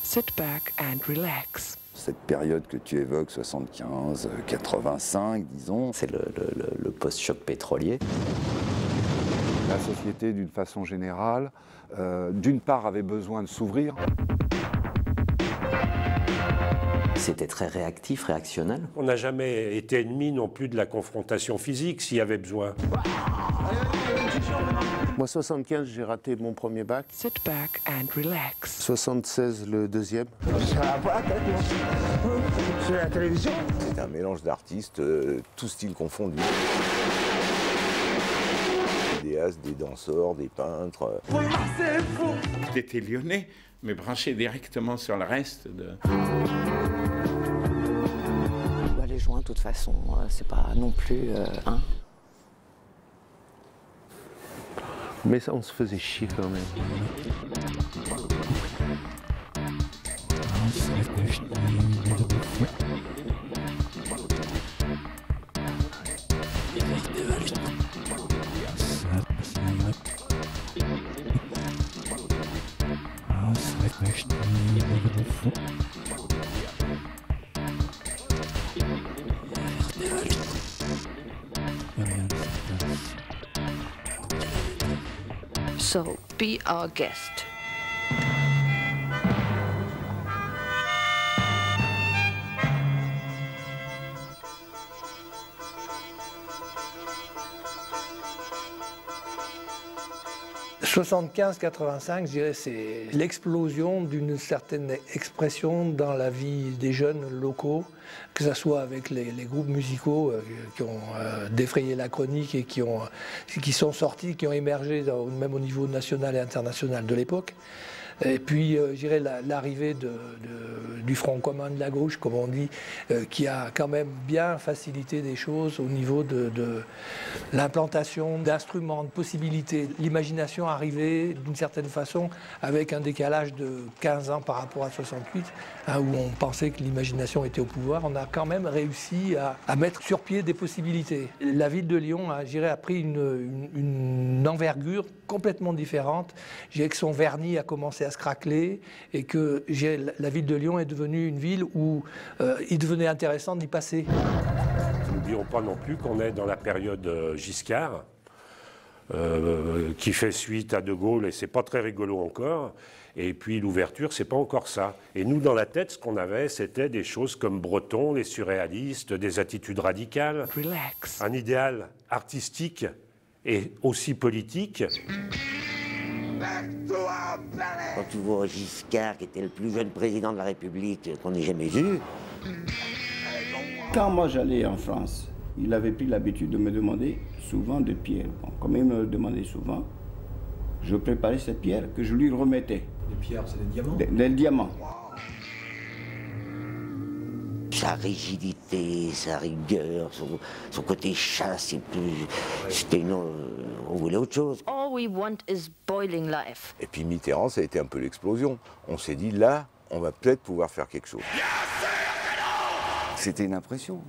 Sit back and relax. Cette période que tu évoques, 75, 85, disons. C'est le post-choc pétrolier. La société, d'une façon générale, d'une part avait besoin de s'ouvrir. C'était très réactif, réactionnel. On n'a jamais été ennemi non plus de la confrontation physique s'il y avait besoin. Moi, 75, j'ai raté mon premier bac. Sit back and relax. 76, le deuxième. Sur la télévision. C'est un mélange d'artistes, tous styles confondus. Des vidéastes, des danseurs, des peintres. J'étais lyonnais, mais branché directement sur le reste de... Les joints, de toute façon, c'est pas non plus... Mais ça, on se faisait chier quand même. So, be our guest. « 75-85, je dirais, c'est l'explosion d'une certaine expression dans la vie des jeunes locaux, que ce soit avec les groupes musicaux qui ont défrayé la chronique et qui sont sortis, qui ont émergé même au niveau national et international de l'époque. Et puis, je dirais, l'arrivée du Front commun de la gauche, comme on dit, qui a quand même bien facilité des choses au niveau de l'implantation d'instruments, de possibilités. L'imagination arrivait d'une certaine façon avec un décalage de 15 ans par rapport à 68, hein, où on pensait que l'imagination était au pouvoir. On a quand même réussi à mettre sur pied des possibilités. La ville de Lyon, je dirais, a pris une envergure complètement différente. Je dirais que son vernis a commencé à se craqueler et que la ville de Lyon est devenue une ville où il devenait intéressant d'y passer. N'oublions pas non plus qu'on est dans la période Giscard, qui fait suite à De Gaulle, et c'est pas très rigolo encore. Et puis l'ouverture, c'est pas encore ça. Et nous, dans la tête, ce qu'on avait, c'était des choses comme Breton, les surréalistes, des attitudes radicales, Relax. Un idéal artistique et aussi politique. Quand tu vois Giscard, qui était le plus jeune président de la République qu'on ait jamais vu. Quand moi j'allais en France, il avait pris l'habitude de me demander souvent de pierres. Bon, comme il me le demandait souvent, je préparais ces pierres que je lui remettais. Les pierres, c'est des diamants? Des diamants. Sa rigidité, sa rigueur, son côté chasse, c'était on voulait autre chose. All we want is boiling life. Et puis Mitterrand, ça a été un peu l'explosion. On s'est dit, là, on va peut-être pouvoir faire quelque chose. C'était une impression.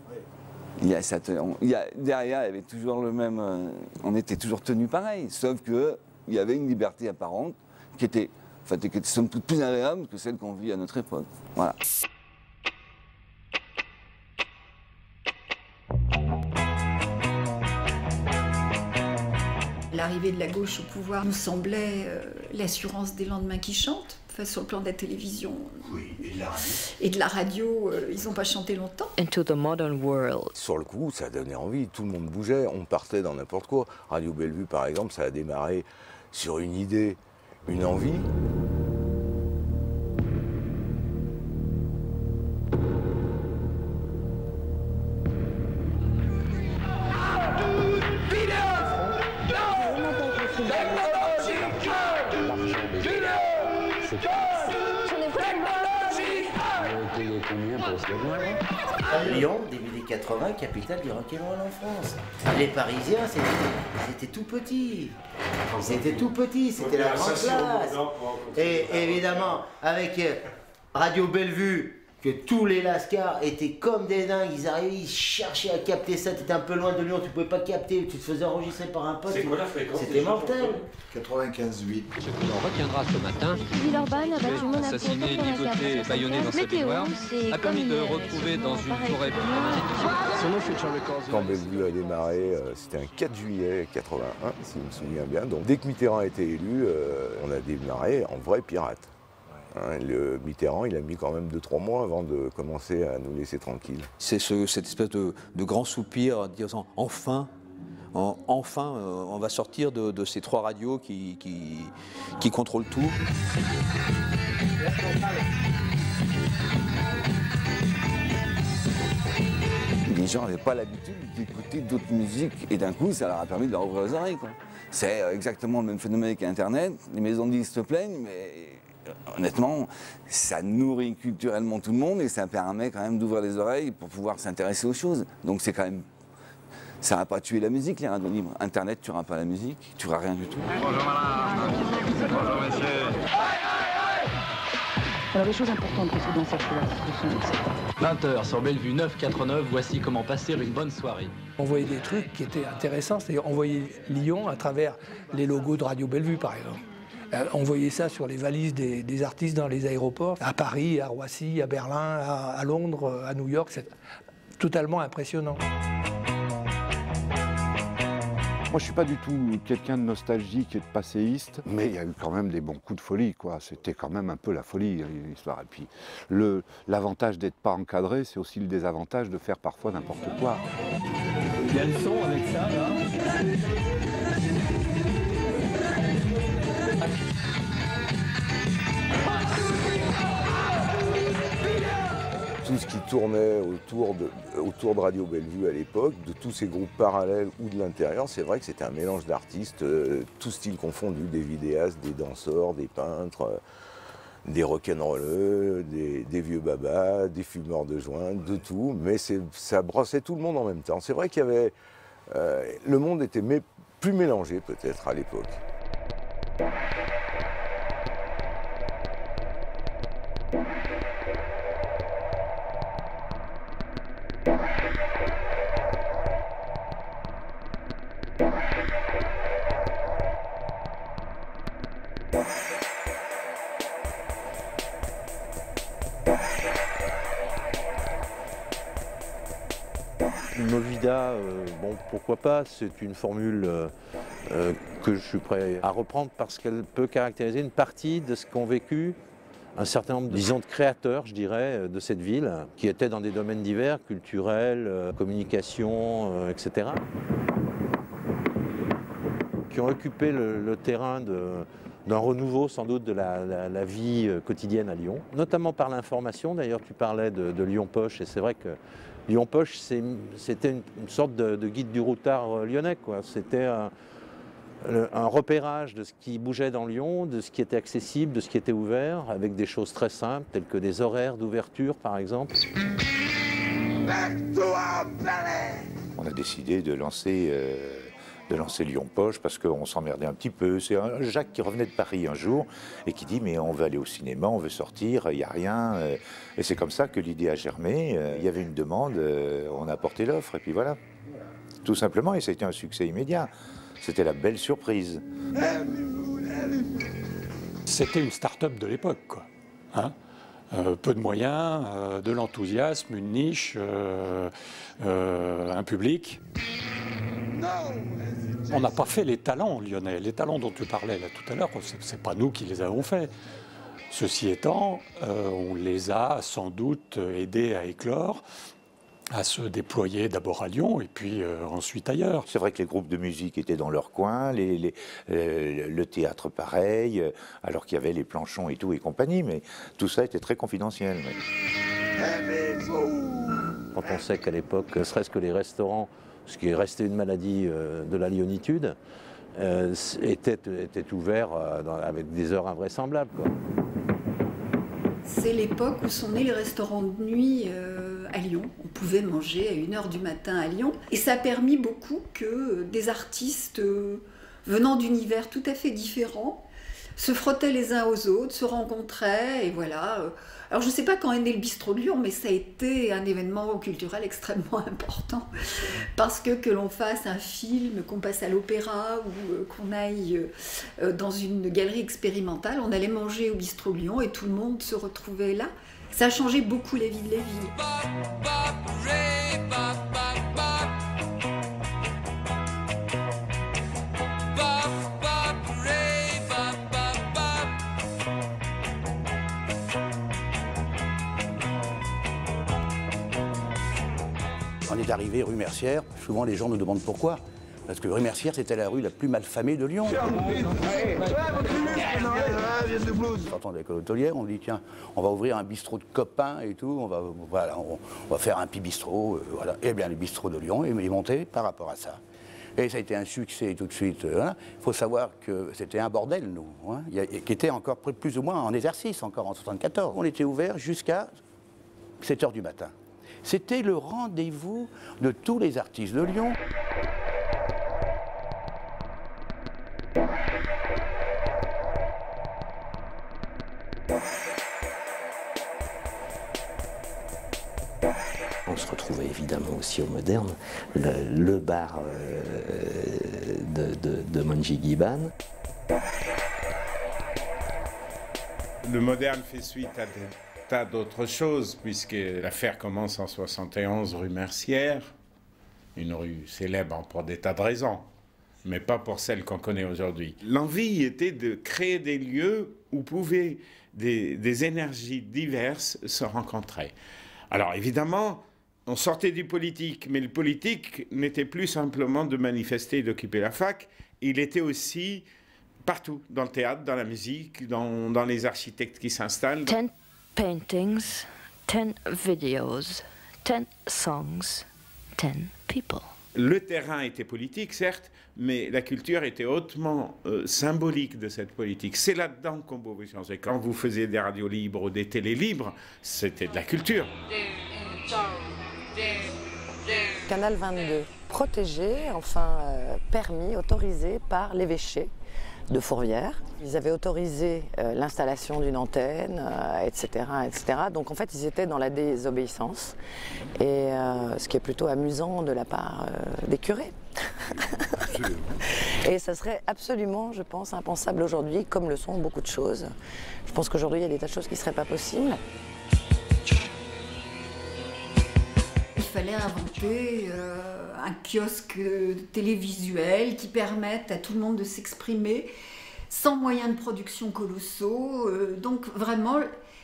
Derrière, il y avait toujours le même... on était toujours tenus pareil, sauf qu'il y avait une liberté apparente qui était somme toute plus agréable que celle qu'on vit à notre époque. Voilà. L'arrivée de la gauche au pouvoir nous semblait l'assurance des lendemains qui chantent. Enfin, sur le plan de la télévision et de la radio, ils n'ont pas chanté longtemps. Into the modern world. Sur le coup, ça donnait envie, tout le monde bougeait, on partait dans n'importe quoi. Radio Bellevue, par exemple, ça a démarré sur une idée, une envie. Lyon, début des 80, capitale du rock'n'roll en France. Les Parisiens, c'était tout petit. C'était tout petit, c'était la grande classe. Et évidemment, avec Radio Bellevue, que tous les lascars étaient comme des dingues, ils arrivaient, ils cherchaient à capter ça, t'étais un peu loin de Lyon, tu pouvais pas capter, tu te faisais enregistrer par un pote. C'est quoi la fréquence? C'était mortel. 95,8. Ce que l'on retiendra ce matin, Villeurbanne a battu Monaco. assassiné, ligoté et bâillonné dans sa baignoire, a permis de retrouver dans une forêt Quand Bellevue a démarré, c'était un 4 juillet 81, si je me souviens bien. Donc dès que Mitterrand a été élu, on a démarré en vrai pirate. Hein, le Mitterrand, il a mis quand même 2-3 mois avant de commencer à nous laisser tranquilles. C'est cette espèce de grand soupir en disant enfin, on va sortir de ces 3 radios qui contrôlent tout. Les gens n'avaient pas l'habitude d'écouter d'autres musiques et d'un coup, ça leur a permis de leur ouvrir les oreilles, quoi. C'est exactement le même phénomène qu'Internet. Les maisons de disques se plaignent, mais honnêtement, ça nourrit culturellement tout le monde et ça permet quand même d'ouvrir les oreilles pour pouvoir s'intéresser aux choses. Donc c'est quand même... Ça n'a pas tué la musique, les radios libres. Internet, tu n'auras pas la musique, tu n'auras rien du tout. Bonjour madame. Bonjour monsieur. Alors les choses importantes qui sont dans cette chose, ce sont... 20h sur Bellevue 989, voici comment passer une bonne soirée. On voyait des trucs qui étaient intéressants, c'est-à-dire on voyait Lyon à travers les logos de Radio Bellevue par exemple. On voyait ça sur les valises des artistes dans les aéroports, à Paris, à Roissy, à Berlin, à Londres, à New York, c'est totalement impressionnant. Moi, je ne suis pas du tout quelqu'un de nostalgique et de passéiste, mais il y a eu quand même des bons coups de folie, quoi. C'était quand même un peu la folie, l'histoire. Et puis, l'avantage d'être pas encadré, c'est aussi le désavantage de faire parfois n'importe quoi. Il y a le son avec ça, là. Tout ce qui tournait autour de Radio Bellevue à l'époque, de tous ces groupes parallèles ou de l'intérieur, c'est vrai que c'était un mélange d'artistes, tous styles confondus, des vidéastes, des danseurs, des peintres, des rock'n'rolleux, des vieux babas, des fumeurs de joints, de tout, mais ça brossait tout le monde en même temps. C'est vrai qu'il y avait... le monde était plus mélangé peut-être à l'époque. Movida, bon, pourquoi pas, c'est une formule que je suis prêt à reprendre parce qu'elle peut caractériser une partie de ce qu'ont vécu un certain nombre, disons, de créateurs, je dirais, de cette ville, qui étaient dans des domaines divers, culturels, communication, etc., qui ont occupé le terrain d'un renouveau sans doute de la vie quotidienne à Lyon, notamment par l'information. D'ailleurs, tu parlais de Lyon Poche, et c'est vrai que Lyon Poche, c'était une sorte de guide du routard lyonnais, quoi. C'était un repérage de ce qui bougeait dans Lyon, de ce qui était accessible, de ce qui était ouvert, avec des choses très simples, telles que des horaires d'ouverture, par exemple. On a décidé de lancer Lyon Poche parce qu'on s'emmerdait un petit peu. C'est Jacques qui revenait de Paris un jour et qui dit « mais on veut aller au cinéma, on veut sortir, il n'y a rien ». Et c'est comme ça que l'idée a germé. Il y avait une demande, on a apporté l'offre et puis voilà. Tout simplement, et ça a été un succès immédiat. C'était la belle surprise. C'était une start-up de l'époque, quoi. Hein, peu de moyens, de l'enthousiasme, une niche, un public. On n'a pas fait les talents lyonnais. Les talents dont tu parlais là tout à l'heure, c'est pas nous qui les avons faits. Ceci étant, on les a sans doute aidés à éclore, à se déployer d'abord à Lyon et puis ensuite ailleurs. C'est vrai que les groupes de musique étaient dans leur coin, le théâtre pareil, alors qu'il y avait les planchons et tout et compagnie, mais tout ça était très confidentiel. Quand on sait qu'à l'époque, ne serait-ce que les restaurants, ce qui est resté une maladie de la lyonnitude, était ouvert avec des heures invraisemblables, quoi. C'est l'époque où sont nés les restaurants de nuit à Lyon. On pouvait manger à 1h du matin à Lyon. Et ça a permis beaucoup que des artistes venant d'univers tout à fait différents se frottaient les uns aux autres, se rencontraient, et voilà. Alors je ne sais pas quand est né le bistrot de Lyon, mais ça a été un événement culturel extrêmement important. Parce que l'on fasse un film, qu'on passe à l'opéra ou qu'on aille dans une galerie expérimentale, on allait manger au bistrot de Lyon et tout le monde se retrouvait là. Ça a changé beaucoup la vie de Lévy. On est arrivé rue Mercière, souvent les gens nous demandent pourquoi. Parce que rue Mercière, c'était la rue la plus mal famée de Lyon. Quand on est à l'école hôtelière, on dit tiens, on va ouvrir un bistrot de copains et tout, on va faire un petit bistrot, voilà. Et bien le bistrot de Lyon est monté par rapport à ça. Et ça a été un succès tout de suite. Hein. Il faut savoir que c'était un bordel, nous, hein, qui était encore plus ou moins en exercice, encore en 1974. On était ouvert jusqu'à 7 h du matin. C'était le rendez-vous de tous les artistes de Lyon. On se retrouvait évidemment aussi au Moderne, le bar de Monji Guiban. Le Moderne fait suite à des tas d'autres choses, puisque l'affaire commence en 71 rue Mercière, une rue célèbre pour des tas de raisons, mais pas pour celle qu'on connaît aujourd'hui. L'envie était de créer des lieux où pouvaient des énergies diverses se rencontrer. Alors évidemment, on sortait du politique, mais le politique n'était plus simplement de manifester et d'occuper la fac, il était aussi partout, dans le théâtre, dans la musique, dans les architectes qui s'installent. 10 paintings, 10 videos, 10 songs, 10 people. Le terrain était politique, certes, mais la culture était hautement symbolique de cette politique. C'est là-dedans qu'on pouvait changer. Quand vous faisiez des radios libres ou des télés libres, c'était de la culture. Canal 22, protégé, enfin permis, autorisé par l'évêché de Fourvière. Ils avaient autorisé l'installation d'une antenne, etc., etc. Donc en fait, ils étaient dans la désobéissance, et ce qui est plutôt amusant de la part des curés. Et ça serait absolument, je pense, impensable aujourd'hui, comme le sont beaucoup de choses. Je pense qu'aujourd'hui, il y a des tas de choses qui ne seraient pas possibles. Il fallait inventer un kiosque télévisuel qui permette à tout le monde de s'exprimer sans moyens de production colossaux. Donc vraiment,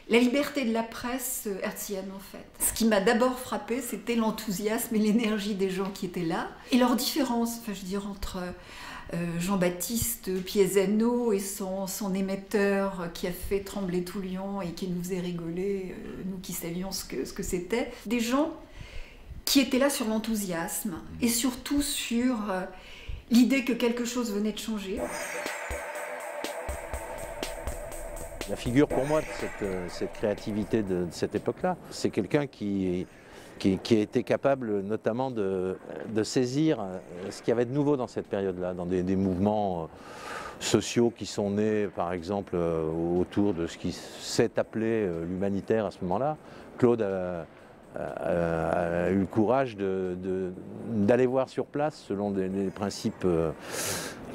la liberté de la presse hertzienne en fait. Ce qui m'a d'abord frappé, c'était l'enthousiasme et l'énergie des gens qui étaient là. Et leur différence, enfin, je veux dire, entre Jean-Baptiste Piesano et son émetteur qui a fait trembler tout Lyon et qui nous faisait rigoler, nous qui savions ce que c'était. Des gens qui étaient là sur l'enthousiasme et surtout sur l'idée que quelque chose venait de changer. La figure pour moi de cette créativité de cette époque-là, c'est quelqu'un qui a été capable notamment de saisir ce qu'il y avait de nouveau dans cette période-là, dans des mouvements sociaux qui sont nés par exemple autour de ce qui s'est appelé l'humanitaire à ce moment-là. Claude a eu le courage d'aller voir sur place selon des principes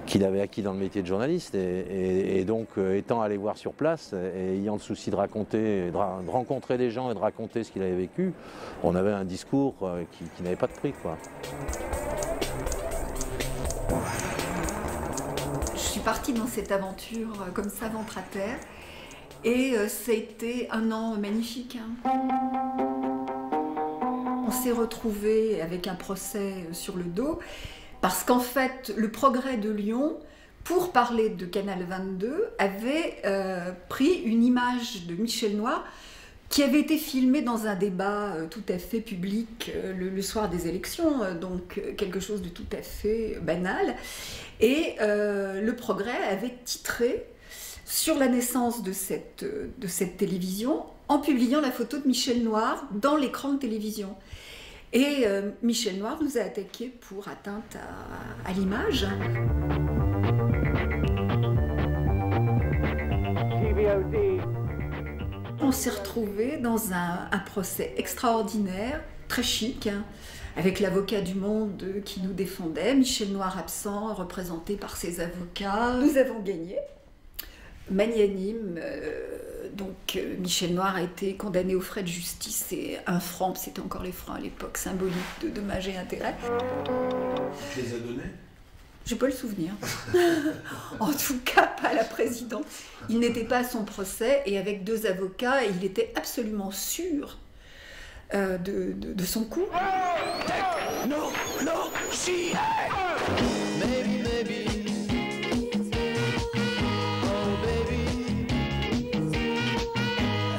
qu'il avait acquis dans le métier de journaliste, et donc étant allé voir sur place et ayant le souci de raconter, de rencontrer des gens et de raconter ce qu'il avait vécu, on avait un discours qui n'avait pas de prix, quoi. Je suis partie dans cette aventure comme ça, ventre à terre, et ça a été un an magnifique. Hein. On s'est retrouvés avec un procès sur le dos, parce qu'en fait, le Progrès de Lyon, pour parler de Canal 22, avait pris une image de Michel Noir qui avait été filmée dans un débat tout à fait public le soir des élections, donc quelque chose de tout à fait banal. Et le Progrès avait titré sur la naissance de cette télévision en publiant la photo de Michel Noir dans l'écran de télévision. Et Michel Noir nous a attaqués pour atteinte à l'image. on s'est retrouvés dans un procès extraordinaire, très chic, hein, avec l'avocat du Monde qui nous défendait, Michel Noir absent, représenté par ses avocats. Nous avons gagné. Magnanime, Michel Noir a été condamné aux frais de justice et 1 franc, c'était encore les francs à l'époque, symbolique de dommages et intérêts. Tu les as donnés? J'ai pas le souvenir. En tout cas, pas à la présidente. Il n'était pas à son procès et avec 2 avocats, il était absolument sûr de son coup.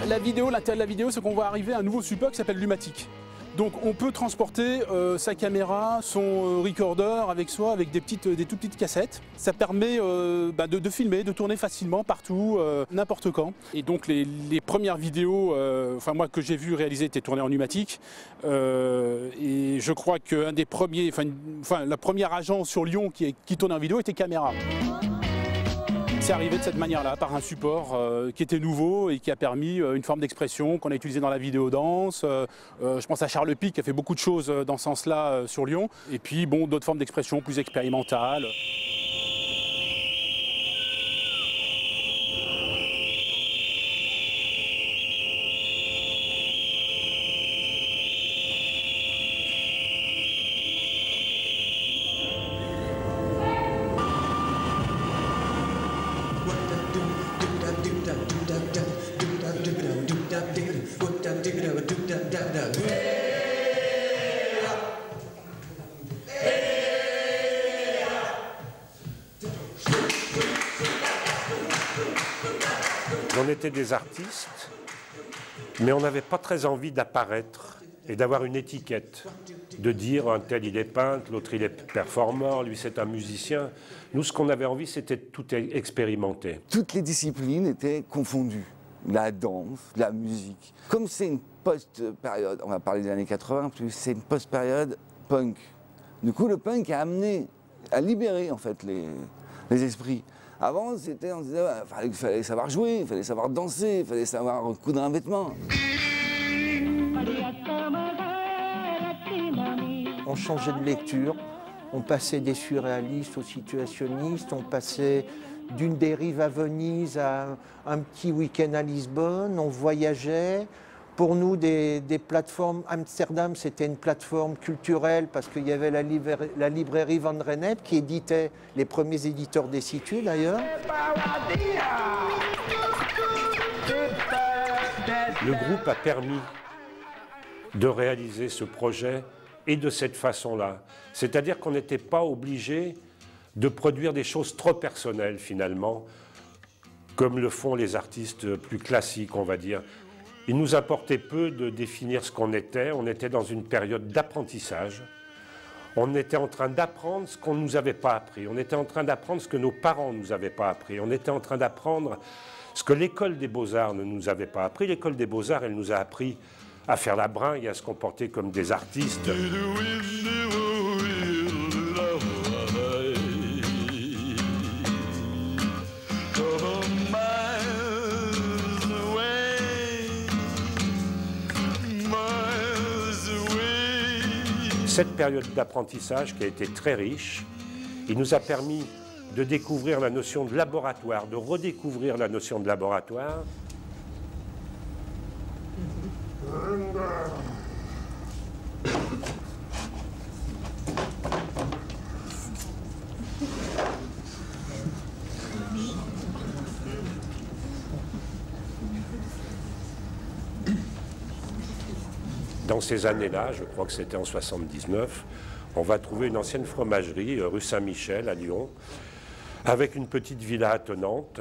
La vidéo, l'intérêt de la vidéo, c'est qu'on va arriver à un nouveau support qui s'appelle Lumatic. Donc on peut transporter sa caméra, son recorder avec soi, avec des tout petites cassettes. Ça permet de filmer, de tourner facilement partout, n'importe quand. Et donc les premières vidéos, moi que j'ai vu réaliser étaient tournées en Numatic. Et je crois qu'un des premiers, la première agence sur Lyon qui tournait en vidéo était Caméra. C'est arrivé de cette manière-là, par un support qui était nouveau et qui a permis une forme d'expression qu'on a utilisée dans la vidéo danse. Je pense à Charles Pic qui a fait beaucoup de choses dans ce sens-là sur Lyon. Et puis d'autres formes d'expression plus expérimentales. On était des artistes, mais on n'avait pas très envie d'apparaître et d'avoir une étiquette, de dire un tel il est peintre, l'autre il est performeur, lui c'est un musicien. Nous, ce qu'on avait envie, c'était de tout expérimenter. Toutes les disciplines étaient confondues. La danse, la musique. Comme c'est une post-période, on va parler des années 80 plus, c'est une post-période punk. Du coup, le punk a amené, a libéré en fait les esprits. Avant, on se disait, il fallait savoir jouer, il fallait savoir danser, il fallait savoir coudre un vêtement. On changeait de lecture, on passait des surréalistes aux situationnistes, on passait d'une dérive à Venise à un petit week-end à Lisbonne, on voyageait. Pour nous, des plateformes, Amsterdam, c'était une plateforme culturelle parce qu'il y avait la librairie Van Rennep qui éditait les premiers éditeurs des situs d'ailleurs. Le groupe a permis de réaliser ce projet et de cette façon-là. C'est-à-dire qu'on n'était pas obligé de produire des choses trop personnelles finalement, comme le font les artistes plus classiques, on va dire. Il nous importait peu de définir ce qu'on était. On était dans une période d'apprentissage. On était en train d'apprendre ce qu'on ne nous avait pas appris. On était en train d'apprendre ce que nos parents ne nous avaient pas appris. On était en train d'apprendre ce que l'école des beaux-arts ne nous avait pas appris. L'école des beaux-arts, elle nous a appris à faire la bringue, à se comporter comme des artistes. Cette période d'apprentissage qui a été très riche, il nous a permis de découvrir la notion de laboratoire, de redécouvrir la notion de laboratoire. Dans ces années-là, je crois que c'était en 79, on va trouver une ancienne fromagerie, rue Saint-Michel à Lyon, avec une petite villa attenante.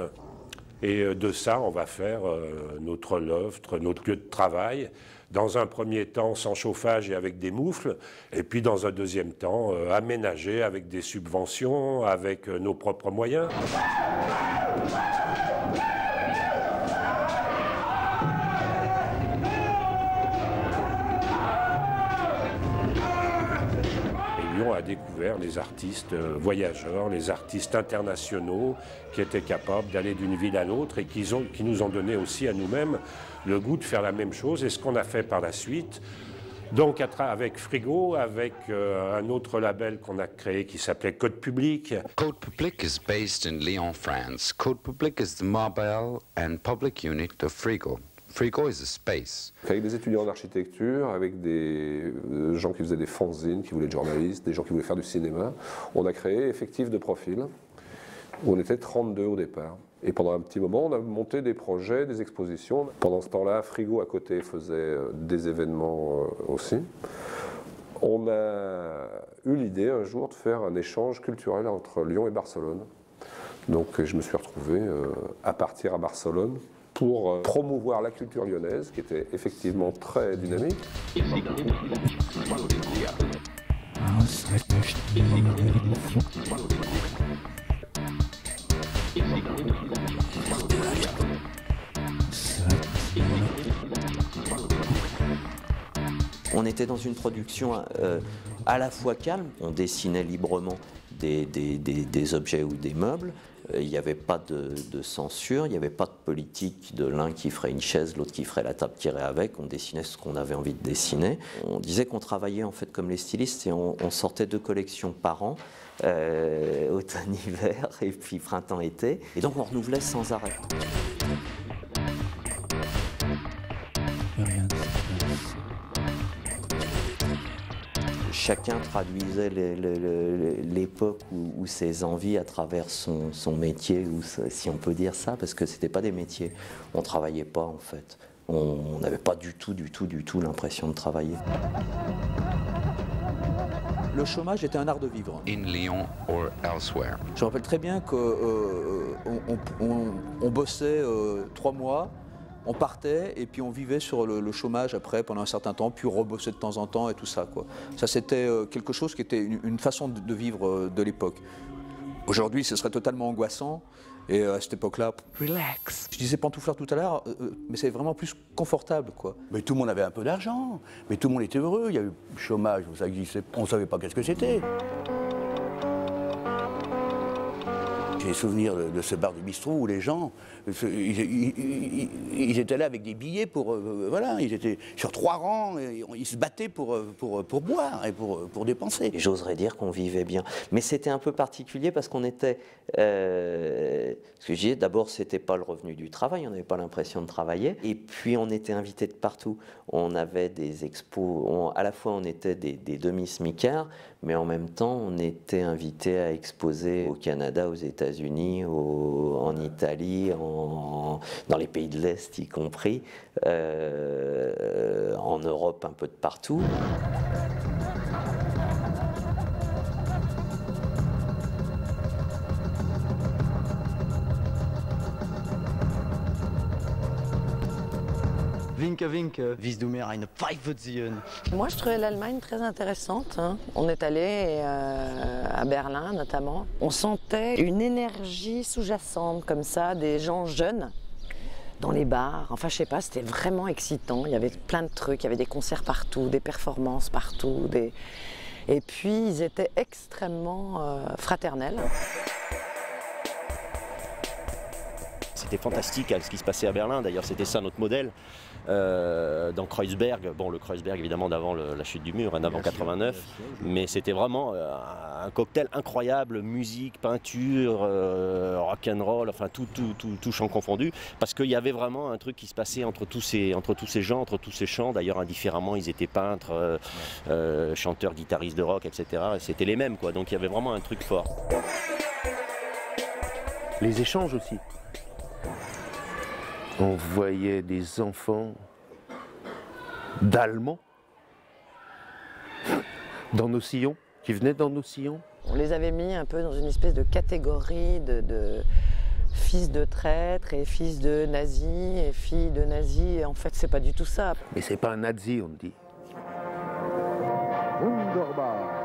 Et de ça, on va faire notre loft, notre lieu de travail. Dans un premier temps, sans chauffage et avec des moufles. Et puis dans un deuxième temps, aménagé avec des subventions, avec nos propres moyens. a découvert les artistes voyageurs, les artistes internationaux qui étaient capables d'aller d'une ville à l'autre et qui nous ont donné aussi à nous-mêmes le goût de faire la même chose. Et ce qu'on a fait par la suite, donc avec Frigo, avec un autre label qu'on a créé qui s'appelait Code Public. Code Public is based in Lyon, France. Code Public is the mobile and public unit of Frigo. Frigo is a space. Avec des étudiants d'architecture, avec des gens qui faisaient des fanzines, qui voulaient être journalistes, des gens qui voulaient faire du cinéma, on a créé Effectif de profil. On était 32 au départ. Et pendant un petit moment, on a monté des projets, des expositions. Pendant ce temps-là, Frigo à côté faisait des événements aussi. On a eu l'idée un jour de faire un échange culturel entre Lyon et Barcelone. Donc je me suis retrouvé à partir à Barcelone pour promouvoir la culture lyonnaise, qui était effectivement très dynamique. On était dans une production à la fois calme, on dessinait librement des objets ou des meubles, il n'y avait pas de censure, il n'y avait pas de politique de l'un qui ferait une chaise, l'autre qui ferait la table qui irait avec, on dessinait ce qu'on avait envie de dessiner. On disait qu'on travaillait en fait comme les stylistes et on sortait 2 collections par an, automne-hiver et puis printemps-été, et donc on renouvelait sans arrêt. Chacun traduisait l'époque ou ses envies à travers son métier, ou si on peut dire ça, parce que c'était pas des métiers. On travaillait pas en fait. On n'avait pas du tout l'impression de travailler. Le chômage était un art de vivre. In Lyon or elsewhere. Je me rappelle très bien qu'on bossait 3 mois. On partait et puis on vivait sur le chômage après pendant un certain temps, puis on rebossait de temps en temps et tout ça, quoi. Ça c'était quelque chose qui était une façon de vivre de l'époque. Aujourd'hui ce serait totalement angoissant et à cette époque-là, relax. Je disais pantouflard tout à l'heure, mais c'est vraiment plus confortable, quoi. Mais tout le monde avait un peu d'argent, mais tout le monde était heureux, il y a eu le chômage, on ne savait pas qu'est-ce que c'était. J'ai souvenir de ce bar du bistrot où les gens, ils étaient là avec des billets pour... voilà, ils étaient sur 3 rangs, et ils se battaient pour boire et pour dépenser. J'oserais dire qu'on vivait bien. Mais c'était un peu particulier parce qu'on était... ce que je disais, d'abord, c'était pas le revenu du travail, on n'avait pas l'impression de travailler. Et puis, on était invités de partout. On avait des expos, à la fois on était des demi-smicards, mais en même temps, on était invités à exposer au Canada, aux États-Unis, en Italie, dans les pays de l'Est y compris, en Europe un peu de partout. Winke, winke, wie du mir eine Pfeife ziehen. Moi, je trouvais l'Allemagne très intéressante, hein. On est allé à Berlin, notamment. On sentait une énergie sous-jacente, comme ça, des gens jeunes dans les bars. Enfin, je sais pas, c'était vraiment excitant. Il y avait plein de trucs, il y avait des concerts partout, des performances partout. Et puis, ils étaient extrêmement fraternels. C'était fantastique ce qui se passait à Berlin, d'ailleurs c'était ça notre modèle. Dans Kreuzberg, bon le Kreuzberg évidemment d'avant la chute du mur, d'avant 89, mais c'était vraiment un cocktail incroyable, musique, peinture, rock'n'roll, enfin tout chant confondu, parce qu'il y avait vraiment un truc qui se passait entre tous ces gens, entre tous ces chants, d'ailleurs indifféremment ils étaient peintres, chanteurs, guitaristes de rock, etc. C'était les mêmes quoi, donc il y avait vraiment un truc fort. Les échanges aussi. On voyait des enfants d'Allemands dans nos sillons, qui venaient dans nos sillons. On les avait mis un peu dans une espèce de catégorie de fils de traîtres et fils de nazis et filles de nazis. Et en fait, c'est pas du tout ça. Mais c'est pas un nazi, on dit. Wunderbar.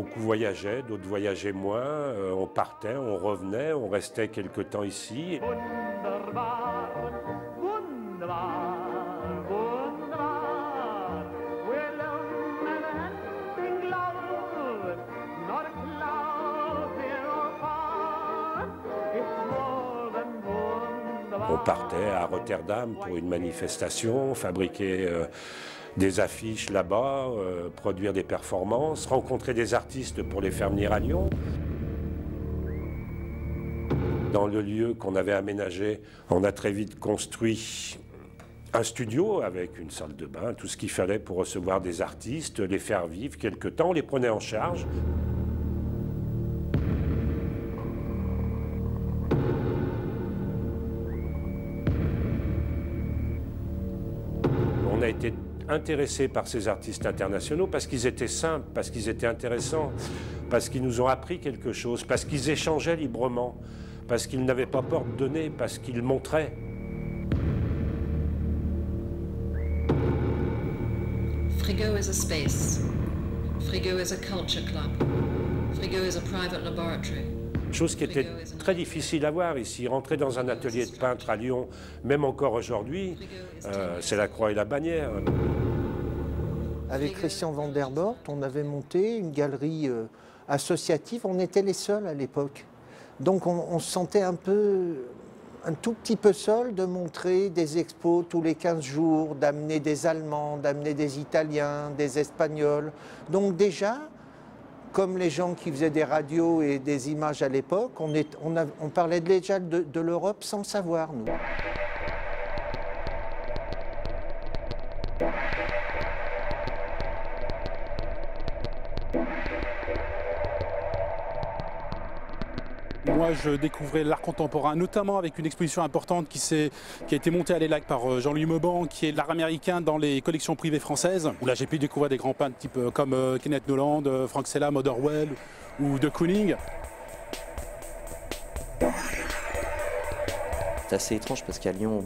beaucoup voyageaient, d'autres voyageaient moins. On partait, on revenait, on restait quelque temps ici. On partait à Rotterdam pour une manifestation, fabriquer des affiches là-bas, produire des performances, rencontrer des artistes pour les faire venir à Lyon. Dans le lieu qu'on avait aménagé, on a très vite construit un studio avec une salle de bain, tout ce qu'il fallait pour recevoir des artistes, les faire vivre quelque temps, on les prenait en charge. On a été intéressés par ces artistes internationaux parce qu'ils étaient simples, parce qu'ils étaient intéressants, parce qu'ils nous ont appris quelque chose, parce qu'ils échangeaient librement, parce qu'ils n'avaient pas peur de donner, parce qu'ils montraient. Frigo is a space. Frigo is a culture club. Frigo is a private laboratory. Chose qui était très difficile à voir ici. Rentrer dans un atelier de peintre à Lyon, même encore aujourd'hui, c'est la croix et la bannière. Avec Christian Van der Bort, on avait monté une galerie associative. On était les seuls à l'époque. Donc on se sentait un tout petit peu seul de montrer des expos tous les 15 jours, d'amener des Allemands, d'amener des Italiens, des Espagnols. Donc déjà, comme les gens qui faisaient des radios et des images à l'époque, on parlait déjà de l'Europe sans le savoir, nous. Moi, je découvrais l'art contemporain, notamment avec une exposition importante qui a été montée à l'ELAC par Jean-Louis Mauban, qui est l'art américain dans les collections privées françaises. Où là, j'ai pu découvrir des grands peintres type comme Kenneth Noland, Frank Sella, Motherwell ou de Kooning. C'est assez étrange parce qu'à Lyon,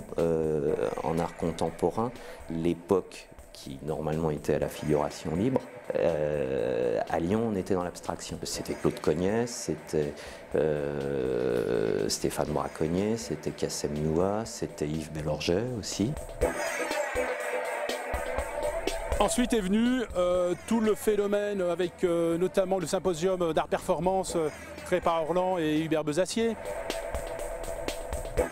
en art contemporain, l'époque qui normalement était à la figuration libre, à Lyon on était dans l'abstraction. C'était Claude Cognès, c'était Stéphane Braconnier, c'était Kassem Noua, c'était Yves Bellorget aussi. Ensuite est venu tout le phénomène avec notamment le symposium d'art performance créé par Orlan et Hubert Bezacier.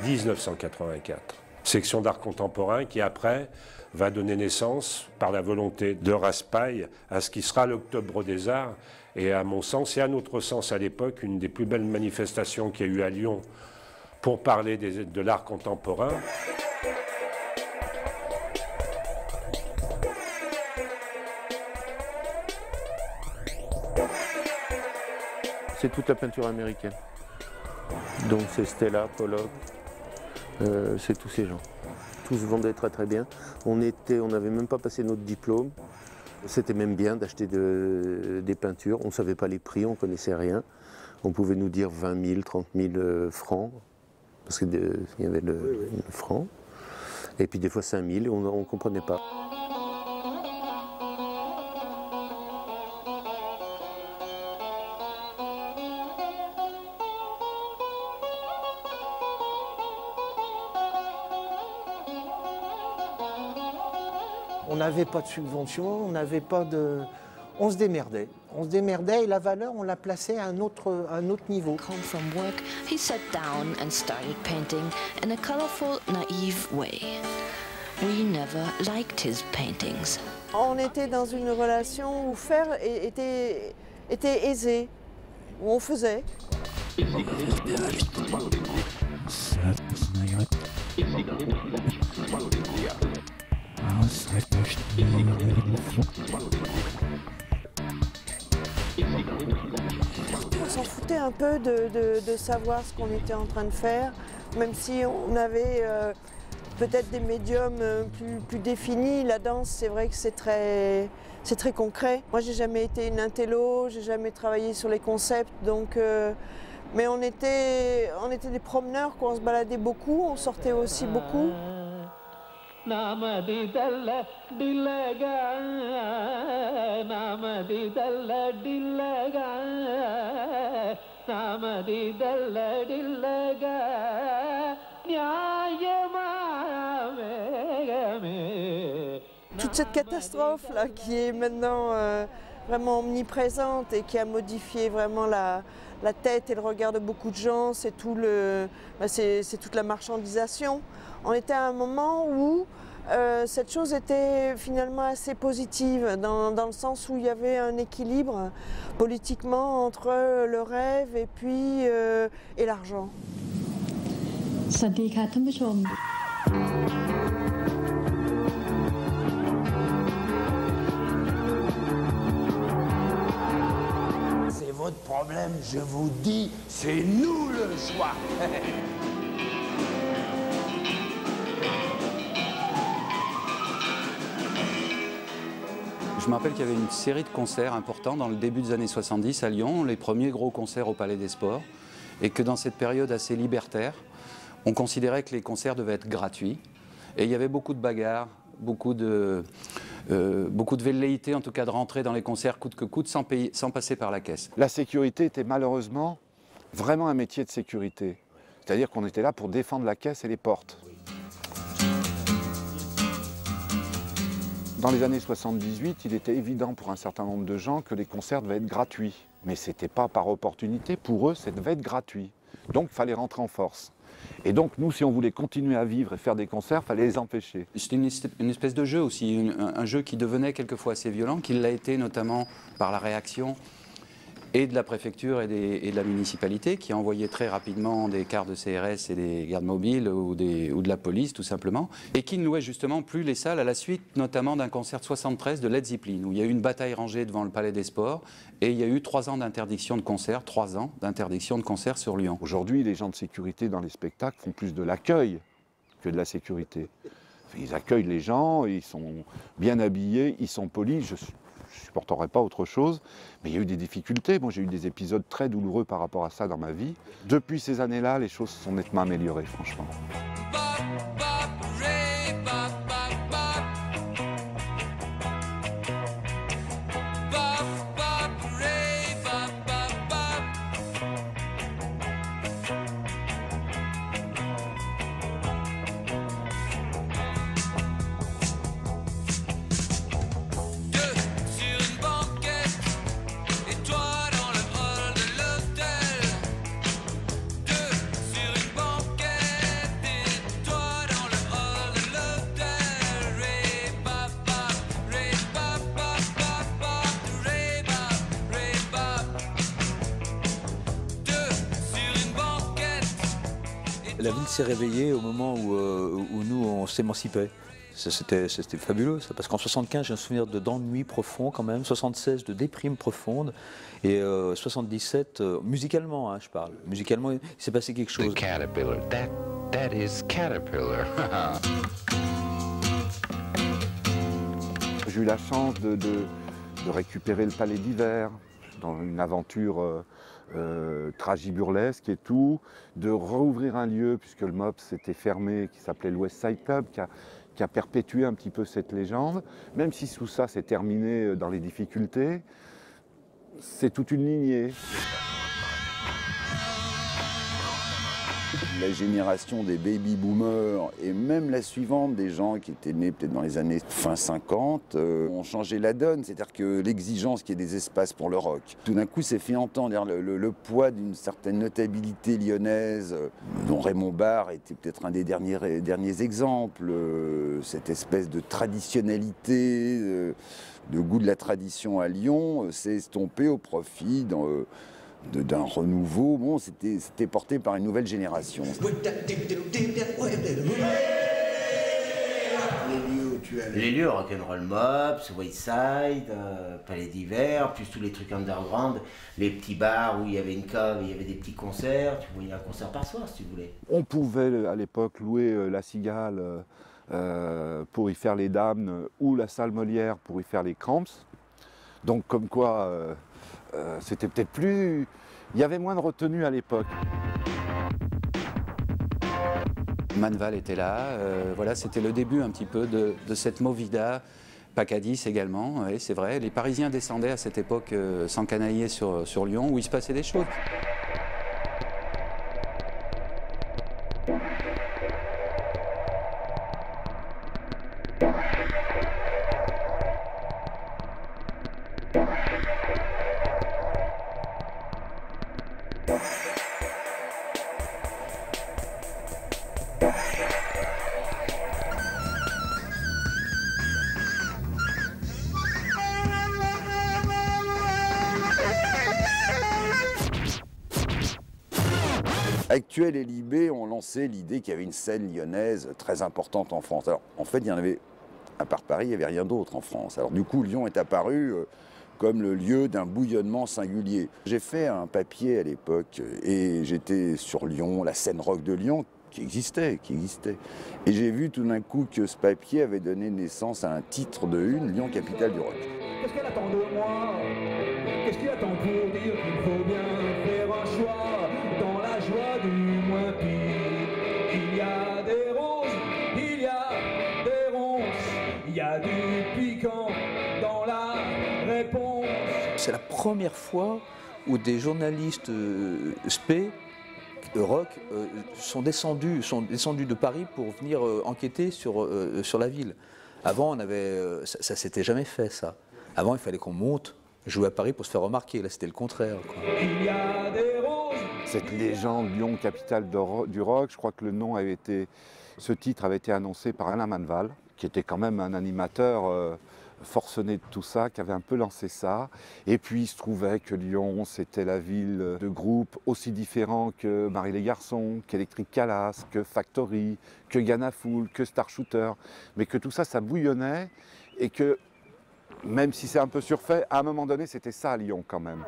1984, section d'art contemporain qui après va donner naissance, par la volonté de Raspail, à ce qui sera l'Octobre des Arts, et à mon sens, et à notre sens à l'époque, une des plus belles manifestations qu'il y a eu à Lyon pour parler de l'art contemporain. C'est toute la peinture américaine. Donc c'est Stella, Pollock, c'est tous ces gens. Tous vendaient très très bien. On n'avait même pas passé notre diplôme. C'était même bien d'acheter des peintures. On ne savait pas les prix, on ne connaissait rien. On pouvait nous dire 20 000, 30 000 francs, parce qu'il y avait le franc. Et puis des fois 5 000, on ne comprenait pas. On n'avait pas de subvention, on n'avait pas de... On se démerdait. On se démerdait et la valeur, on la plaçait à un autre niveau. Home from work, he sat down and started painting in a colorful, naive way. We never liked his paintings. On était dans une relation où faire était aisé, où on faisait. On s'en foutait un peu de savoir ce qu'on était en train de faire, même si on avait peut-être des médiums plus définis. La danse, c'est vrai que c'est très concret. Moi, j'ai jamais été une intello, j'ai jamais travaillé sur les concepts, donc... mais on était des promeneurs, on se baladait beaucoup, on sortait aussi beaucoup. Toute cette catastrophe là qui est maintenant vraiment omniprésente et qui a modifié vraiment la tête et le regard de beaucoup de gens, c'est tout c'est toute la marchandisation. On était à un moment où cette chose était finalement assez positive, dans le sens où il y avait un équilibre politiquement entre le rêve et puis et l'argent. C'est votre problème, je vous dis, c'est nous le choix. Je me rappelle qu'il y avait une série de concerts importants dans le début des années 70 à Lyon, les premiers gros concerts au Palais des Sports, et que dans cette période assez libertaire, on considérait que les concerts devaient être gratuits. Et il y avait beaucoup de bagarres, beaucoup de velléité, en tout cas de rentrer dans les concerts coûte que coûte, sans passer par la caisse. La sécurité était malheureusement vraiment un métier de sécurité. C'est-à-dire qu'on était là pour défendre la caisse et les portes. Dans les années 78, il était évident pour un certain nombre de gens que les concerts devaient être gratuits. Mais ce n'était pas par opportunité, pour eux, ça devait être gratuit. Donc il fallait rentrer en force. Et donc nous, si on voulait continuer à vivre et faire des concerts, il fallait les empêcher. C'était une espèce de jeu aussi, un jeu qui devenait quelquefois assez violent, qui l'a été notamment par la réaction et de la préfecture et de la municipalité, qui a envoyé très rapidement des cars de CRS et des gardes mobiles ou de la police tout simplement, et qui ne louait justement plus les salles à la suite notamment d'un concert de 73 de Led Zeppelin, où il y a eu une bataille rangée devant le Palais des Sports, et il y a eu 3 ans d'interdiction de concert, 3 ans d'interdiction de concert sur Lyon. Aujourd'hui, les gens de sécurité dans les spectacles font plus de l'accueil que de la sécurité. Ils accueillent les gens, ils sont bien habillés, ils sont polis. Je ne supporterais pas autre chose, mais il y a eu des difficultés. Moi, j'ai eu des épisodes très douloureux par rapport à ça dans ma vie. Depuis ces années-là, les choses se sont nettement améliorées, franchement. La ville s'est réveillée au moment où nous, on s'émancipait. C'était fabuleux, ça, parce qu'en 75, j'ai un souvenir d'ennui profond quand même, 76 de déprime profonde, et 77, musicalement, hein, je parle, musicalement, il s'est passé quelque chose. The caterpillar, that is Caterpillar. J'ai eu la chance de récupérer le Palais d'Hiver dans une aventure tragiburlesque et tout, de rouvrir un lieu, puisque le MOPS était fermé, qui s'appelait le West Side Club, qui a perpétué un petit peu cette légende, même si tout ça s'est terminé dans les difficultés, c'est toute une lignée. La génération des baby-boomers et même la suivante, des gens qui étaient nés peut-être dans les années fin 50, ont changé la donne. C'est-à-dire que l'exigence qu'il y ait des espaces pour le rock. Tout d'un coup, c'est fait entendre le poids d'une certaine notabilité lyonnaise, dont Raymond Barre était peut-être un des derniers exemples. Cette espèce de traditionnalité, de goût de la tradition à Lyon, s'est estompé au profit d'un renouveau. Bon, c'était porté par une nouvelle génération. Les lieux, Rock'n'Roll Mops, Wayside, Palais d'Hiver, plus tous les trucs underground, les petits bars où il y avait une cave et il y avait des petits concerts, tu voyais un concert par soir si tu voulais. On pouvait à l'époque louer la Cigale pour y faire les Dames ou la salle Molière pour y faire les Cramps. Donc comme quoi c'était peut-être plus... Il y avait moins de retenue à l'époque. Manval était là, voilà, c'était le début un petit peu de cette movida Pacadis également, oui, c'est vrai. Les Parisiens descendaient à cette époque s'encanailler sur Lyon, où il se passait des choses. Actuel et Libé ont lancé l'idée qu'il y avait une scène lyonnaise très importante en France. Alors, en fait, il y en avait, à part Paris, il n'y avait rien d'autre en France. Alors, du coup, Lyon est apparu comme le lieu d'un bouillonnement singulier. J'ai fait un papier à l'époque et j'étais sur Lyon, la scène rock de Lyon, qui existait. Et j'ai vu tout d'un coup que ce papier avait donné naissance à un titre de une, Lyon, capitale du rock. Qu'est-ce qu'elle attend de moi? Qu'est-ce qu'il attend pour dire qu'il faut bien faire un choix dans la joie du moins pire? Il y a des roses, il y a des ronces, il y a du piquant dans la réponse. C'est la première fois où des journalistes spé rock sont descendus de Paris pour venir enquêter sur la ville. Avant, ça s'était jamais fait, ça. Avant, il fallait qu'on monte, jouer à Paris pour se faire remarquer. Là, c'était le contraire, quoi. Il y a des roses. Cette légende Lyon, capitale du rock, je crois que ce titre avait été annoncé par Alain Manval, qui était quand même un animateur forcené de tout ça, qui avait un peu lancé ça. Et puis il se trouvait que Lyon, c'était la ville de groupes aussi différents que Marie les Garçons, qu'Electric Calas, que Factory, que Ganafoul, que Star Shooter, mais que tout ça, ça bouillonnait et que, même si c'est un peu surfait, à un moment donné, c'était ça à Lyon quand même.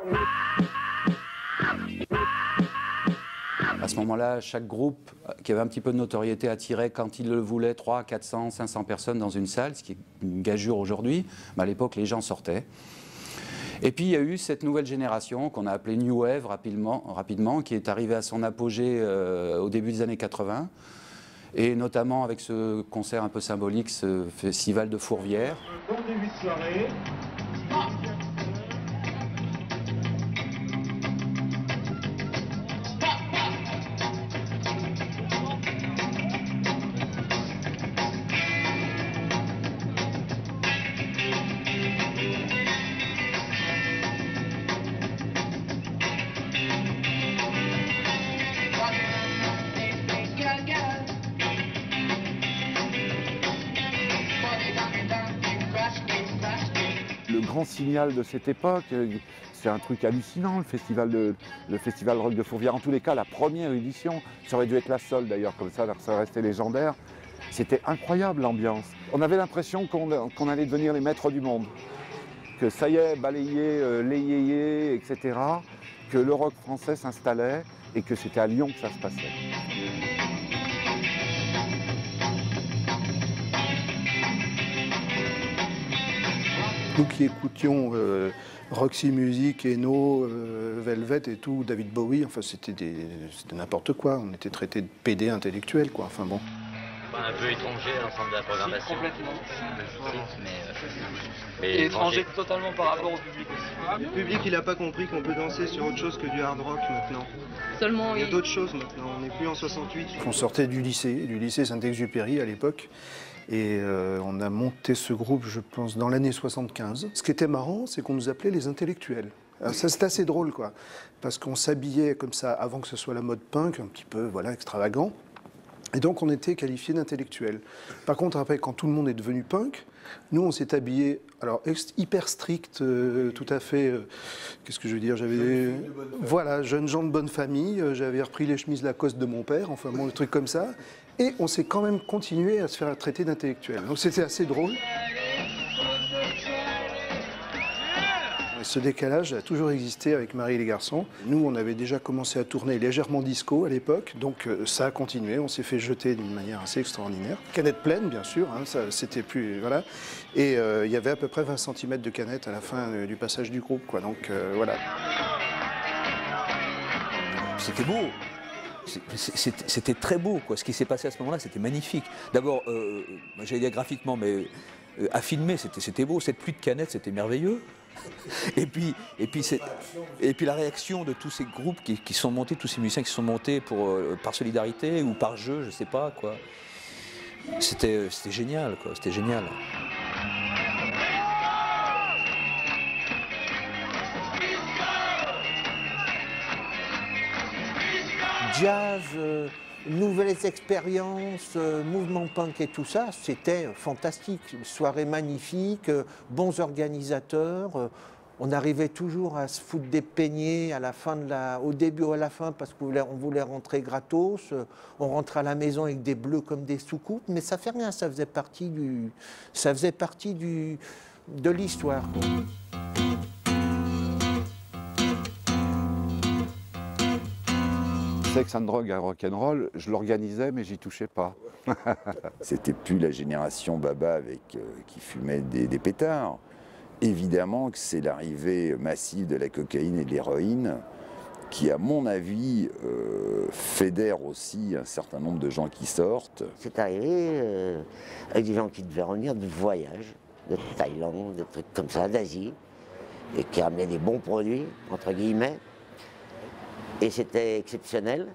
À ce moment-là, chaque groupe qui avait un petit peu de notoriété attirait, quand il le voulait, 300, 400, 500 personnes dans une salle, ce qui est une gageure aujourd'hui. Mais à l'époque, les gens sortaient. Et puis, il y a eu cette nouvelle génération qu'on a appelée New Wave rapidement, qui est arrivée à son apogée au début des années 80. Et notamment avec ce concert un peu symbolique, ce festival de Fourvière. Bon début de soirée. Le grand signal de cette époque, c'est un truc hallucinant, le festival rock de Fourvière. En tous les cas, la première édition, ça aurait dû être la seule d'ailleurs, comme ça restait légendaire. C'était incroyable l'ambiance. On avait l'impression qu'on allait devenir les maîtres du monde. Que ça y est, balayer les yéyés, etc. Que le rock français s'installait et que c'était à Lyon que ça se passait. Nous qui écoutions Roxy Music, Eno, Velvet et tout, David Bowie, enfin c'était n'importe quoi. On était traités de PD intellectuels, quoi. Enfin bon. Un peu étranger à l'ensemble de la programmation. Complètement. Mais étranger totalement par rapport au public aussi. Le public, il n'a pas compris qu'on peut danser sur autre chose que du hard rock maintenant. Seulement, il y a d'autres choses maintenant, on n'est plus en 68. On sortait du lycée Saint-Exupéry à l'époque. Et on a monté ce groupe, je pense, dans l'année 75. Ce qui était marrant, c'est qu'on nous appelait les intellectuels. Alors ça, c'est assez drôle, quoi. Parce qu'on s'habillait comme ça avant que ce soit la mode punk, un petit peu, voilà, extravagant. Et donc, on était qualifiés d'intellectuels. Par contre, après, quand tout le monde est devenu punk, nous, on s'est habillés, alors, hyper strict, tout à fait... qu'est-ce que je veux dire? J'avais... Voilà, jeunes gens de bonne famille. J'avais repris les chemises Lacoste de mon père, enfin, bon, des trucs comme ça. Et on s'est quand même continué à se faire traiter d'intellectuels. Donc, c'était assez drôle. Ce décalage a toujours existé avec Marie et les Garçons. Nous, on avait déjà commencé à tourner légèrement disco à l'époque, donc ça a continué. On s'est fait jeter d'une manière assez extraordinaire. Canette pleine, bien sûr, hein, ça, c'était plus... Voilà. Et il y avait à peu près 20 cm de canettes à la fin du passage du groupe, quoi. Donc voilà. C'était beau. C'était très beau, quoi. Ce qui s'est passé à ce moment-là, c'était magnifique. D'abord, j'allais dire graphiquement, mais à filmer, c'était beau, cette pluie de canettes, c'était merveilleux. Et puis la réaction de tous ces groupes qui sont montés, tous ces musiciens qui sont montés par solidarité ou par jeu, je sais pas quoi. C'était génial, quoi, c'était génial. Jazz, nouvelles expériences, mouvement punk et tout ça, c'était fantastique. Soirée magnifique, bons organisateurs. On arrivait toujours à se foutre des peignets à la fin au début ou à la fin parce qu'on voulait rentrer gratos. On rentrait à la maison avec des bleus comme des soucoupes, mais ça fait rien, ça faisait partie de l'histoire. Sex and Drug et Rock'n'Roll, je l'organisais mais j'y touchais pas. C'était plus la génération Baba qui fumait des pétards. Évidemment que c'est l'arrivée massive de la cocaïne et de l'héroïne qui, à mon avis, fédère aussi un certain nombre de gens qui sortent. C'est arrivé avec des gens qui devaient revenir de voyage, de Thaïlande, des trucs comme ça, d'Asie, et qui ramenaient des bons produits, entre guillemets. Et c'était exceptionnel.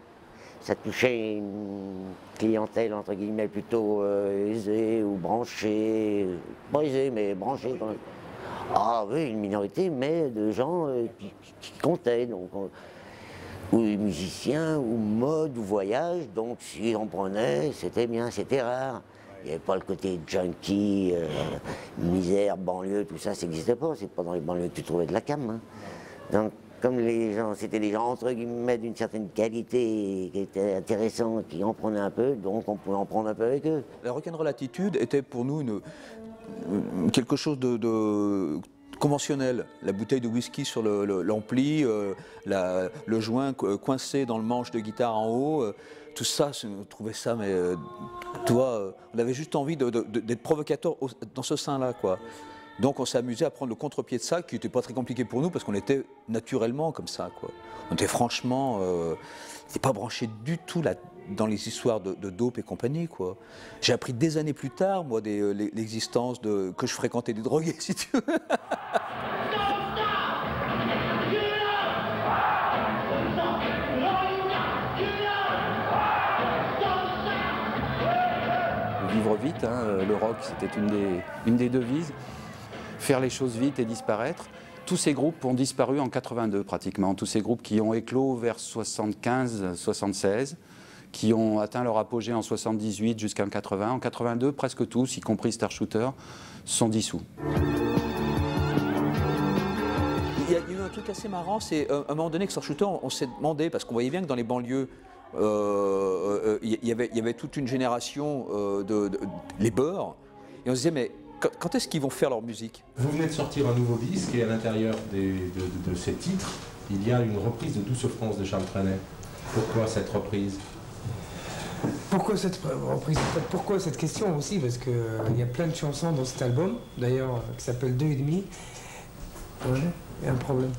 Ça touchait une clientèle, entre guillemets, plutôt aisée ou branchée. Pas aisée, mais branchée quand même. Ah oui, une minorité, mais de gens qui comptaient. Donc, ou musiciens, ou mode, ou voyage. Donc si on prenait, c'était bien, c'était rare. Il n'y avait pas le côté junkie, misère, banlieue, tout ça, ça n'existait pas. C'est pas dans les banlieues que tu trouvais de la cam. Hein. Donc, comme les gens, c'était des gens entre guillemets d'une certaine qualité, qui étaient intéressants, qui en prenaient un peu, donc on pouvait en prendre un peu avec eux. La rock'n'roll attitude était pour nous quelque chose de conventionnel. La bouteille de whisky sur l'ampli, le joint coincé dans le manche de guitare en haut, tout ça, on trouvait ça, mais on avait juste envie d'être provocateur dans ce sein-là, quoi. Donc on s'est amusé à prendre le contre-pied de ça, qui n'était pas très compliqué pour nous, parce qu'on était naturellement comme ça, quoi. On était franchement, c'était pas branché du tout dans les histoires de dope et compagnie, quoi. J'ai appris des années plus tard, moi, l'existence que je fréquentais des drogués, si tu veux. Vivre vite, hein, le rock, c'était une des devises. Faire les choses vite et disparaître. Tous ces groupes ont disparu en 82 pratiquement. Tous ces groupes qui ont éclos vers 75-76, qui ont atteint leur apogée en 78 jusqu'en 80. En 82, presque tous, y compris Star Shooter, sont dissous. Il y a eu un truc assez marrant, c'est à un moment donné que Star Shooter, on s'est demandé, parce qu'on voyait bien que dans les banlieues, il y avait toute une génération les beurs, et on se disait, mais quand est-ce qu'ils vont faire leur musique? Vous venez de sortir un nouveau disque et à l'intérieur de ces titres, il y a une reprise de Douce France de Charles Trenet. Pourquoi cette reprise? Pourquoi cette reprise? Pourquoi cette question aussi? Parce qu'il y a plein de chansons dans cet album, d'ailleurs, qui s'appelle 2,5. Ouais, il y a un problème.